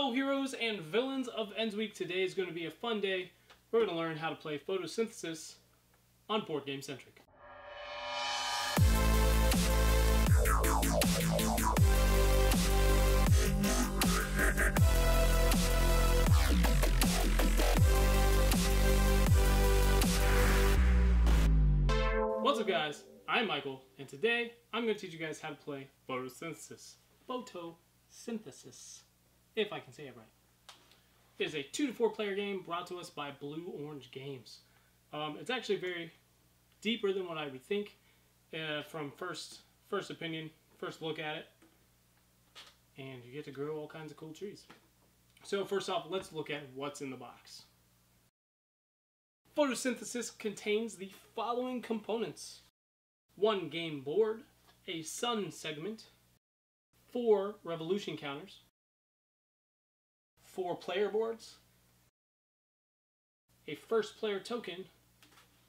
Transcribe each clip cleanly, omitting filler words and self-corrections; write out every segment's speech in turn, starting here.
Hello heroes and villains of Ends Week. Today is going to be a fun day. We're going to learn how to play Photosynthesis on Board Game Centric. What's up guys, I'm Michael, and today I'm going to teach you guys how to play Photosynthesis. Photosynthesis, if I can say it right. It is a 2 to 4 player game brought to us by Blue Orange Games. It's actually very deeper than what I would think from first opinion, first look at it. And you get to grow all kinds of cool trees. So first off, let's look at what's in the box. Photosynthesis contains the following components: 1 game board, a sun segment, 4 revolution counters, 4 player boards, a first player token,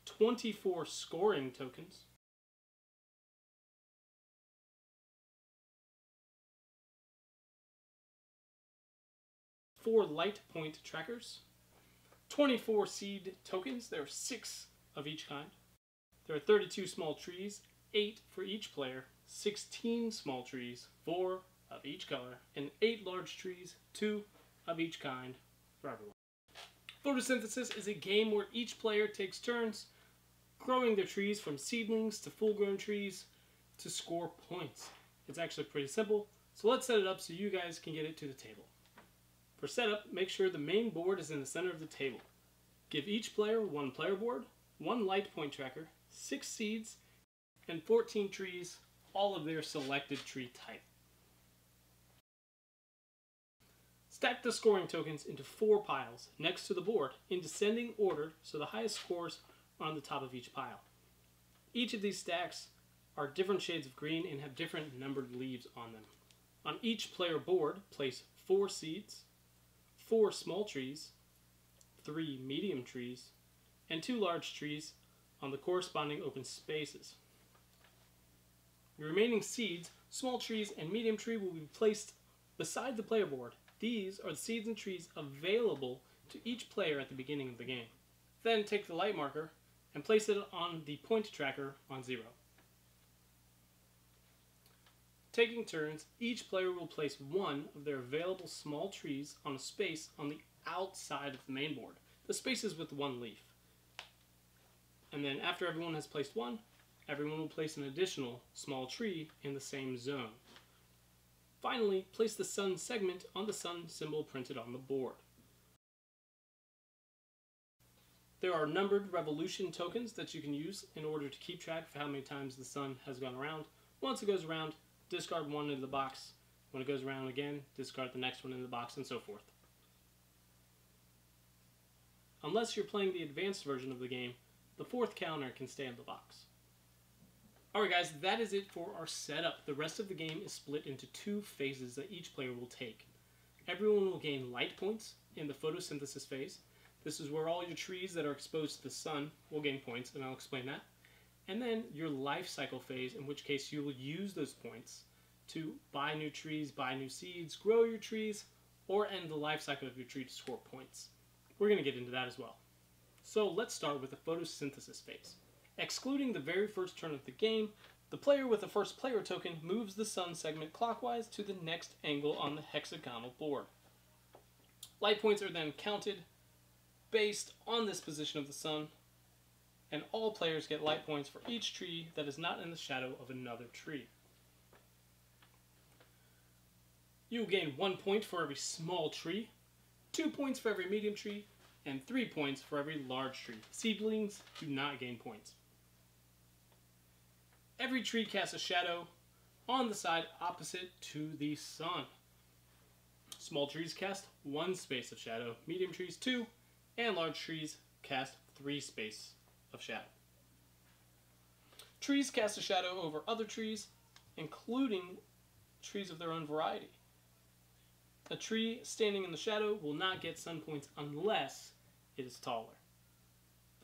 24 scoring tokens, four light point trackers, 24 seed tokens. There are 6 of each kind. There are 32 small trees, 8 for each player, 16 small trees, 4 of each color, and 8 large trees, 2 of each kind for everyone. Photosynthesis is a game where each player takes turns growing their trees from seedlings to full-grown trees to score points. It's actually pretty simple, so let's set it up so you guys can get it to the table. For setup, make sure the main board is in the center of the table. Give each player 1 player board, 1 light point tracker, 6 seeds, and 14 trees, all of their selected tree type. Stack the scoring tokens into 4 piles next to the board in descending order so the highest scores are on the top of each pile. Each of these stacks are different shades of green and have different numbered leaves on them. On each player board, place 4 seeds, 4 small trees, 3 medium trees, and 2 large trees on the corresponding open spaces. Your remaining seeds, small trees, and medium tree will be placed beside the player board. These are the seeds and trees available to each player at the beginning of the game. Then take the light marker and place it on the point tracker on 0. Taking turns, each player will place 1 of their available small trees on a space on the outside of the main board. The space is with 1 leaf. And then after everyone has placed 1, everyone will place an additional small tree in the same zone. Finally, place the sun segment on the sun symbol printed on the board. There are numbered revolution tokens that you can use in order to keep track of how many times the sun has gone around. Once it goes around, discard 1 into the box. When it goes around again, discard the next one in the box, and so forth. Unless you're playing the advanced version of the game, the 4th counter can stay in the box. Alright guys, that is it for our setup. The rest of the game is split into 2 phases that each player will take. Everyone will gain light points in the photosynthesis phase. This is where all your trees that are exposed to the sun will gain points, and I'll explain that. And then your life cycle phase, in which case you will use those points to buy new trees, buy new seeds, grow your trees, or end the life cycle of your tree to score points. We're going to get into that as well. So let's start with the photosynthesis phase. Excluding the very first turn of the game, the player with the first player token moves the sun segment clockwise to the next angle on the hexagonal board. Light points are then counted based on this position of the sun, and all players get light points for each tree that is not in the shadow of another tree. You will gain 1 point for every small tree, 2 points for every medium tree, and 3 points for every large tree. Seedlings do not gain points. Every tree casts a shadow on the side opposite to the sun. Small trees cast 1 space of shadow, medium trees 2, and large trees cast 3 spaces of shadow. Trees cast a shadow over other trees, including trees of their own variety. A tree standing in the shadow will not get sun points unless it is taller.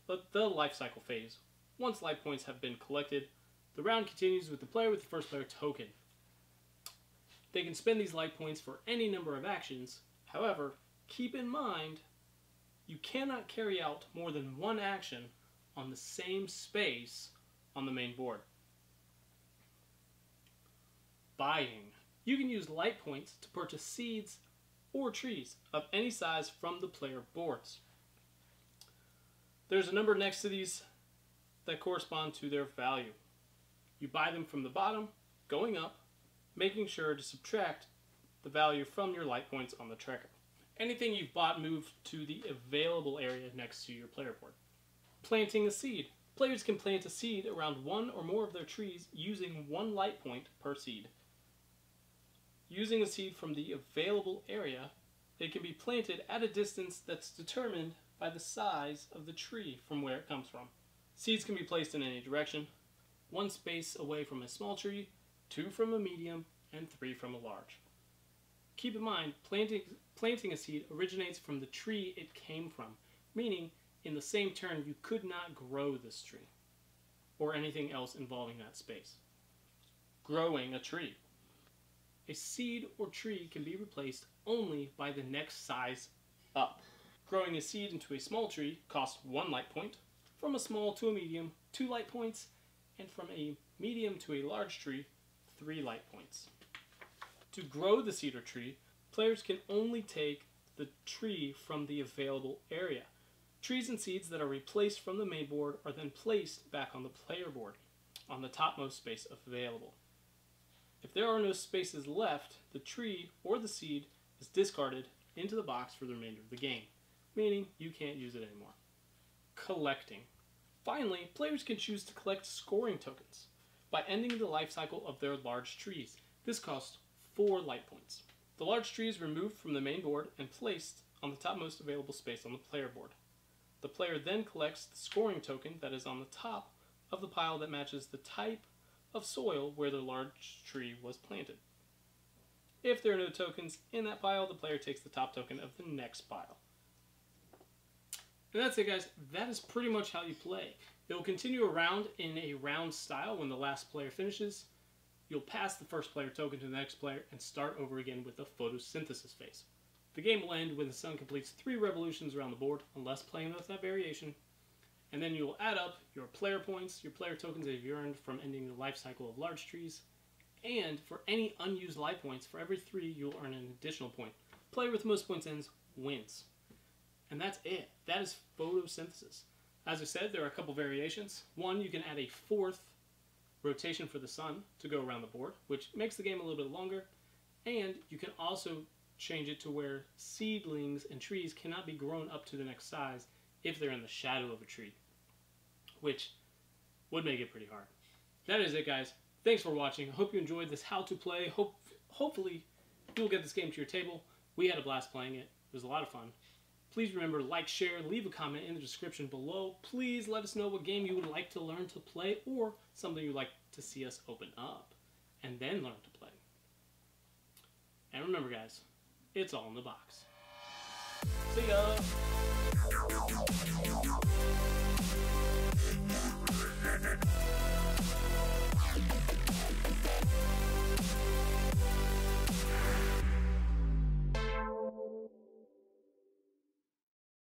But the life cycle phase. Once life points have been collected, the round continues with the player with the first player token. They can spend these light points for any number of actions, However, keep in mind, you cannot carry out more than one action on the same space on the main board. Buying. You can use light points to purchase seeds or trees of any size from the player boards. There's a number next to these that correspond to their value. You buy them from the bottom, going up, making sure to subtract the value from your light points on the tracker. Anything you've bought moves to the available area next to your player board. Planting a seed. Players can plant a seed around one or more of their trees using one light point per seed. Using a seed from the available area, it can be planted at a distance that's determined by the size of the tree from where it comes from. Seeds can be placed in any direction, one space away from a small tree, 2 from a medium, and 3 from a large. Keep in mind, planting a seed originates from the tree it came from, meaning in the same turn you could not grow this tree, or anything else involving that space. Growing a tree. A seed or tree can be replaced only by the next size up. Growing a seed into a small tree costs 1 light point, from a small to a medium, 2 light points, and from a medium to a large tree, 3 light points. To grow the seed or tree, players can only take the tree from the available area. Trees and seeds that are replaced from the main board are then placed back on the player board, on the topmost space available. If there are no spaces left, the tree or the seed is discarded into the box for the remainder of the game, meaning you can't use it anymore. Collecting. Finally, players can choose to collect scoring tokens by ending the life cycle of their large trees. This costs 4 light points. The large tree is removed from the main board and placed on the topmost available space on the player board. The player then collects the scoring token that is on the top of the pile that matches the type of soil where the large tree was planted. If there are no tokens in that pile, the player takes the top token of the next pile. And that's it, guys. That is pretty much how you play. It will continue around in a round style. When the last player finishes, you'll pass the first player token to the next player and start over again with a photosynthesis phase. The game will end when the sun completes 3 revolutions around the board, unless playing with that variation. And then you will add up your player points, your player tokens that you've earned from ending the life cycle of large trees, and for any unused life points, for every 3 you'll earn an additional point. Player with most points ends wins. And that's it. That is photosynthesis. As I said, there are a couple variations. One, you can add a 4th rotation for the sun to go around the board, which makes the game a little bit longer. And you can also change it to where seedlings and trees cannot be grown up to the next size if they're in the shadow of a tree, which would make it pretty hard. That is it, guys. Thanks for watching. I hope you enjoyed this how to play. Hopefully you'll get this game to your table. We had a blast playing it. It was a lot of fun. Please remember, like, share, leave a comment in the description below. Please let us know what game you would like to learn to play or something you'd like to see us open up and then learn to play. And remember, guys, it's all in the box. See ya!